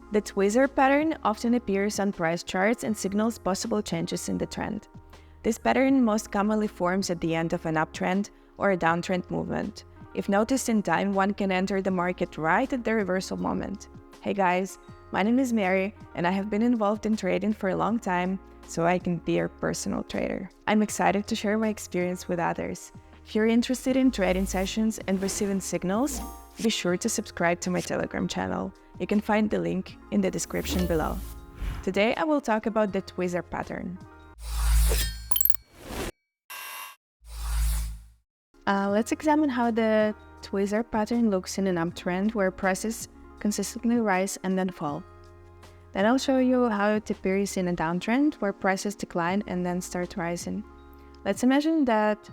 The Tweezer pattern often appears on price charts and signals possible changes in the trend. This pattern most commonly forms at the end of an uptrend or a downtrend movement. If noticed in time, one can enter the market right at the reversal moment. Hey guys, my name is Mary and I have been involved in trading for a long time, so I can be your personal trader. I'm excited to share my experience with others. If you're interested in trading sessions and receiving signals, be sure to subscribe to my Telegram channel. You can find the link in the description below. Today I will talk about the Tweezer pattern. Let's examine how the Tweezer pattern looks in an uptrend where prices consistently rise and then fall. Then I'll show you how it appears in a downtrend where prices decline and then start rising. Let's imagine that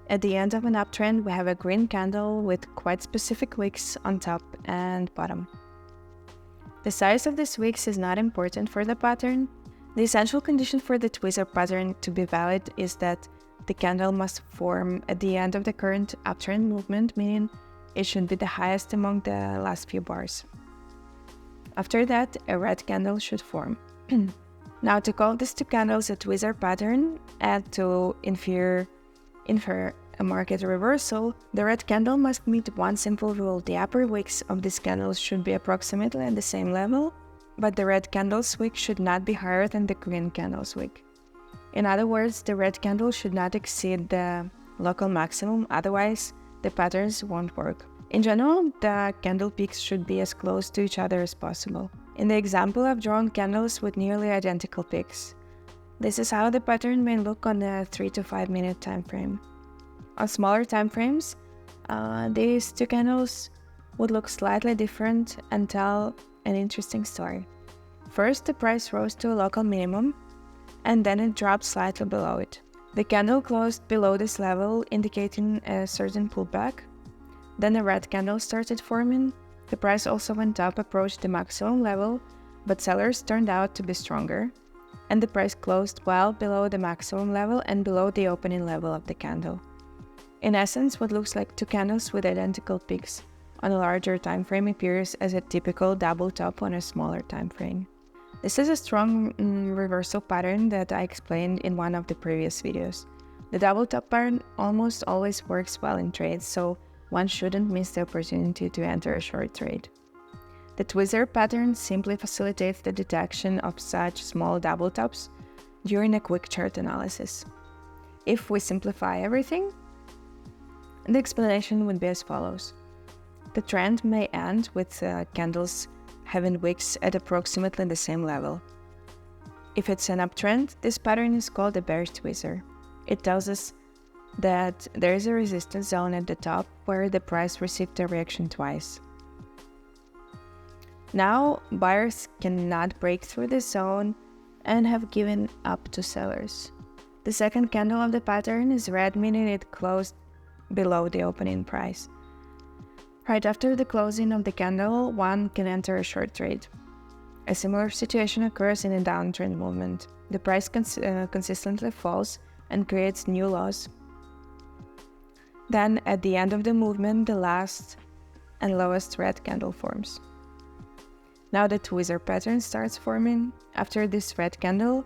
at the end of an uptrend we have a green candle with quite specific wicks on top and bottom. The size of these wicks is not important for the pattern. The essential condition for the Tweezer pattern to be valid is that the candle must form at the end of the current uptrend movement, meaning it should be the highest among the last few bars. After that, a red candle should form. Now, to call these two candles a Tweezer pattern and to infer a market reversal, the red candle must meet one simple rule. The upper wicks of these candles should be approximately at the same level, but the red candle's wick should not be higher than the green candle's wick. In other words, the red candle should not exceed the local maximum, otherwise the patterns won't work. In general, the candle peaks should be as close to each other as possible. In the example, I've drawn candles with nearly identical peaks. This is how the pattern may look on a 3 to 5 minute time frame. On smaller time frames, these two candles would look slightly different and tell an interesting story. First, the price rose to a local minimum, and then it dropped slightly below it. The candle closed below this level, indicating a certain pullback. Then a red candle started forming. The price also went up, approached the maximum level, but sellers turned out to be stronger, and the price closed well below the maximum level and below the opening level of the candle. In essence, what looks like two candles with identical peaks on a larger time frame appears as a typical double top on a smaller time frame. This is a strong reversal pattern that I explained in one of the previous videos. The double top pattern almost always works well in trades, so one shouldn't miss the opportunity to enter a short trade. The Tweezer pattern simply facilitates the detection of such small double tops during a quick chart analysis. If we simplify everything, the explanation would be as follows. The trend may end with candles having wicks at approximately the same level. If it's an uptrend, this pattern is called a bearish tweezer. It tells us that there is a resistance zone at the top where the price received a reaction twice. Now, buyers cannot break through this zone and have given up to sellers. The second candle of the pattern is red, meaning it closed below the opening price. Right after the closing of the candle, one can enter a short trade. A similar situation occurs in a downtrend movement. The price consistently falls and creates new lows. Then, at the end of the movement, the last and lowest red candle forms. Now the Tweezer pattern starts forming. After this red candle,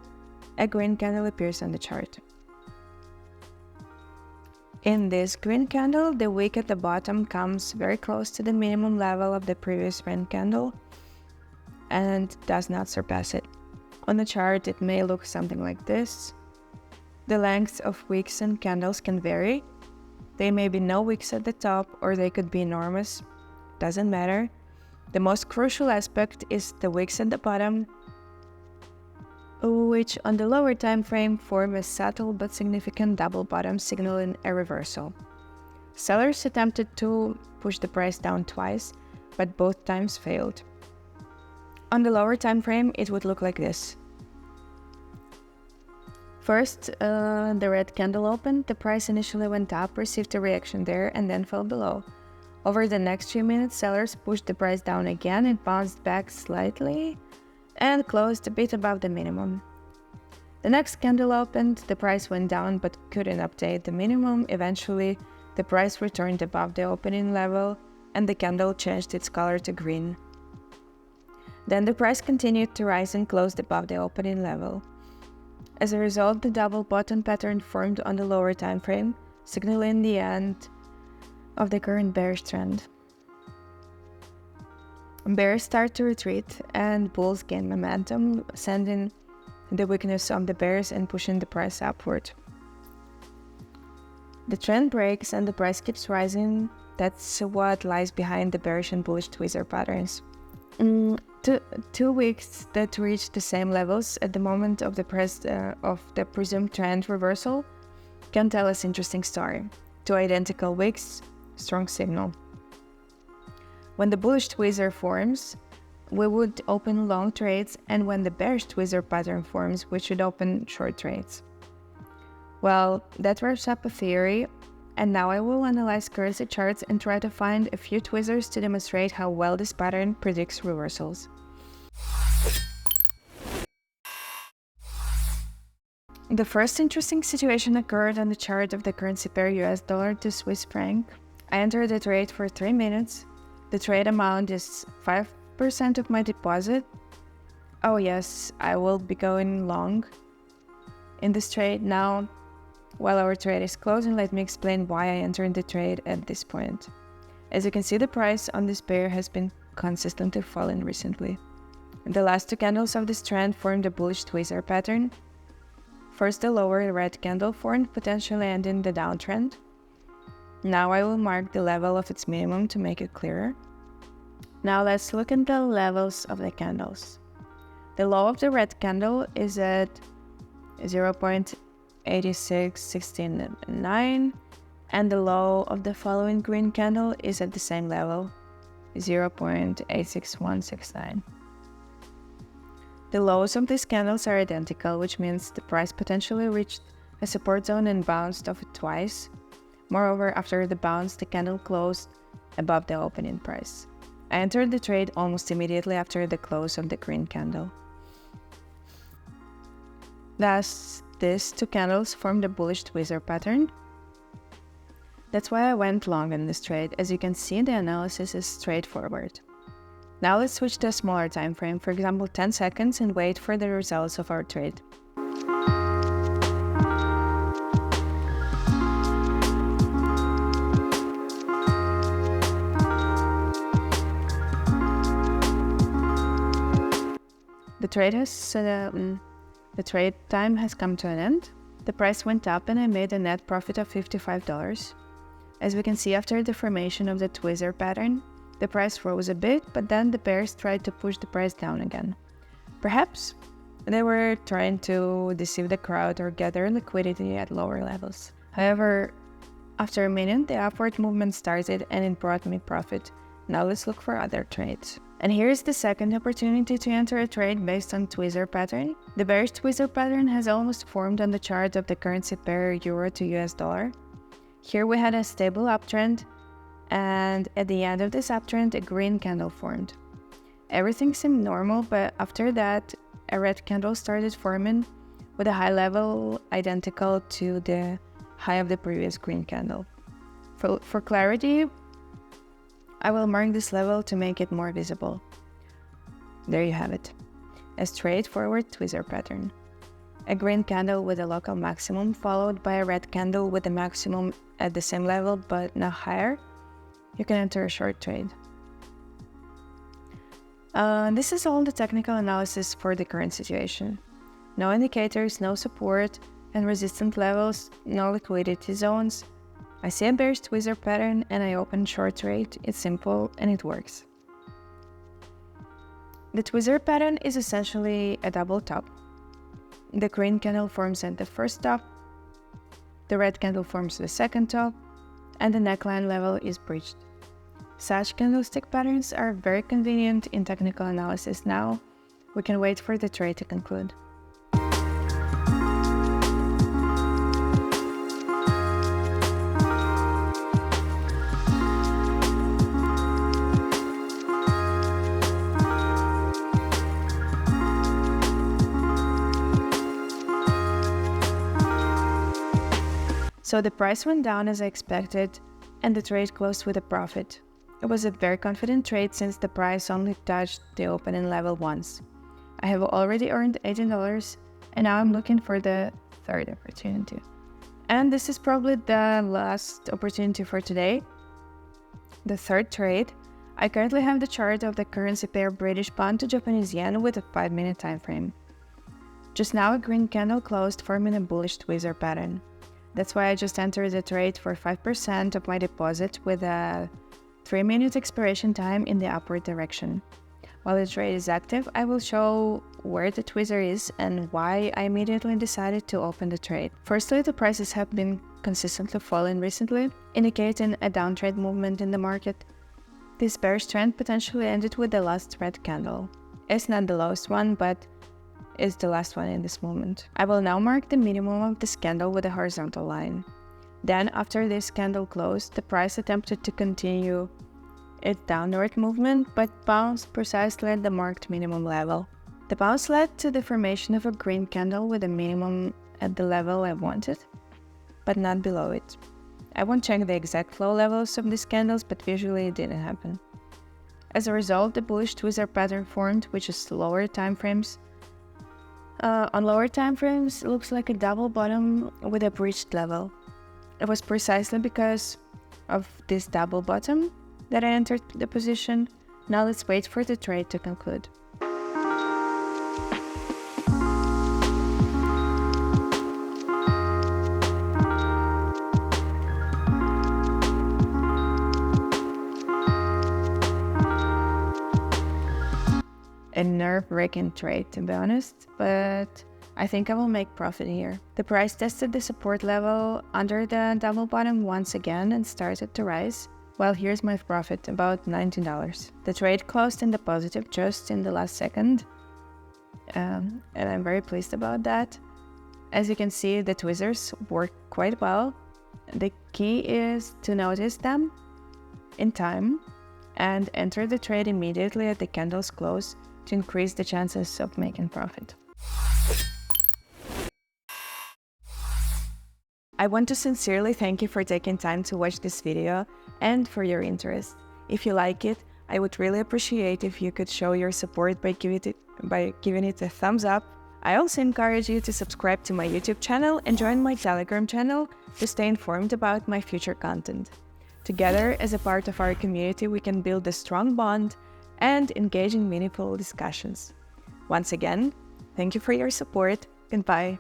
a green candle appears on the chart. In this green candle, the wick at the bottom comes very close to the minimum level of the previous red candle and does not surpass it. On the chart, it may look something like this. The lengths of wicks and candles can vary. They may be no wicks at the top, or they could be enormous. Doesn't matter. The most crucial aspect is the wicks at the bottom, which on the lower time frame form a subtle but significant double bottom signaling a reversal. Sellers attempted to push the price down twice, but both times failed. On the lower time frame, it would look like this. First, the red candle opened, the price initially went up, received a reaction there, and then fell below. Over the next few minutes, sellers pushed the price down again, it bounced back slightly, and closed a bit above the minimum. The next candle opened, the price went down but couldn't update the minimum. Eventually, the price returned above the opening level, and the candle changed its color to green. Then the price continued to rise and closed above the opening level. As a result, the double bottom pattern formed on the lower time frame, signaling the end of the current bearish trend. Bears start to retreat and bulls gain momentum, sending the weakness of the bears and pushing the price upward. The trend breaks and the price keeps rising. That's what lies behind the bearish and bullish tweezer patterns. Two wicks that reach the same levels at the moment of the presumed trend reversal can tell us interesting story. Two identical wicks, strong signal. When the bullish tweezer forms, we would open long trades, and when the bearish tweezer pattern forms, we should open short trades. Well, that wraps up a theory, and now I will analyze currency charts and try to find a few tweezers to demonstrate how well this pattern predicts reversals. The first interesting situation occurred on the chart of the currency pair US dollar to Swiss franc. I entered the trade for 3 minutes. The trade amount is 5% of my deposit. Oh yes, I will be going long in this trade. Now, while our trade is closing, let me explain why I entered the trade at this point. As you can see, the price on this pair has been consistently falling recently. The last two candles of this trend formed a bullish tweezer pattern. First, the lower red candle formed, potentially ending the downtrend. Now I will mark the level of its minimum to make it clearer. Now let's look at the levels of the candles. The low of the red candle is at 0.86169, and the low of the following green candle is at the same level, 0.86169. The lows of these candles are identical, which means the price potentially reached a support zone and bounced off it twice. Moreover, after the bounce, the candle closed above the opening price. I entered the trade almost immediately after the close of the green candle. Thus, these two candles formed a bullish tweezer pattern. That's why I went long in this trade. As you can see, the analysis is straightforward. Now let's switch to a smaller time frame, for example 10 seconds, and wait for the results of our trade. The trade time has come to an end. The price went up and I made a net profit of $55. As we can see, after the formation of the tweezer pattern, the price rose a bit, but then the bears tried to push the price down again. Perhaps they were trying to deceive the crowd or gather liquidity at lower levels. However, after a minute, the upward movement started and it brought me profit. Now let's look for other trades. And here's the second opportunity to enter a trade based on tweezer pattern. The bearish tweezer pattern has almost formed on the chart of the currency pair Euro to US dollar. Here we had a stable uptrend, and at the end of this uptrend, a green candle formed. Everything seemed normal, but after that, a red candle started forming with a high level identical to the high of the previous green candle. For clarity, I will mark this level to make it more visible. There you have it. A straightforward tweezer pattern. A green candle with a local maximum followed by a red candle with a maximum at the same level but now higher. You can enter a short trade. This is all the technical analysis for the current situation. No indicators, no support and resistance levels, no liquidity zones. I see a bearish tweezer pattern and I open short trade. It's simple and it works. The tweezer pattern is essentially a double top. The green candle forms at the first top, the red candle forms the second top, and the neckline level is breached. Such candlestick patterns are very convenient in technical analysis. Now, we can wait for the trade to conclude. So the price went down as I expected, and the trade closed with a profit. It was a very confident trade since the price only touched the opening level once. I have already earned $18 and now I'm looking for the third opportunity. And this is probably the last opportunity for today. The third trade. I currently have the chart of the currency pair British pound to Japanese yen with a 5-minute time frame. Just now a green candle closed, forming a bullish tweezer pattern. That's why I just entered the trade for 5% of my deposit with a 3-minute expiration time in the upward direction. While the trade is active, I will show where the tweezer is and why I immediately decided to open the trade. Firstly, the prices have been consistently falling recently, indicating a downtrend movement in the market. This bearish trend potentially ended with the last red candle. It's not the lowest one, but is the last one in this moment. I will now mark the minimum of this candle with a horizontal line. Then, after this candle closed, the price attempted to continue its downward movement, but bounced precisely at the marked minimum level. The bounce led to the formation of a green candle with a minimum at the level I wanted, but not below it. I won't check the exact flow levels of these candles, but visually it didn't happen. As a result, the bullish tweezer pattern formed, which is lower time frames. On lower time frames, it looks like a double bottom with a breached level. It was precisely because of this double bottom that I entered the position. Now let's wait for the trade to conclude. A nerve-wracking trade, to be honest, but I think I will make profit here. The price tested the support level under the double bottom once again and started to rise. Well, here's my profit, about $19. The trade closed in the positive just in the last second, and I'm very pleased about that. As you can see, the tweezers work quite well. The key is to notice them in time and enter the trade immediately at the candle's close to increase the chances of making profit. I want to sincerely thank you for taking time to watch this video and for your interest. If you like it, I would really appreciate if you could show your support by giving it a thumbs up. I also encourage you to subscribe to my YouTube channel and join my Telegram channel to stay informed about my future content. Together, as a part of our community, we can build a strong bond and engage in meaningful discussions. Once again, thank you for your support. Goodbye.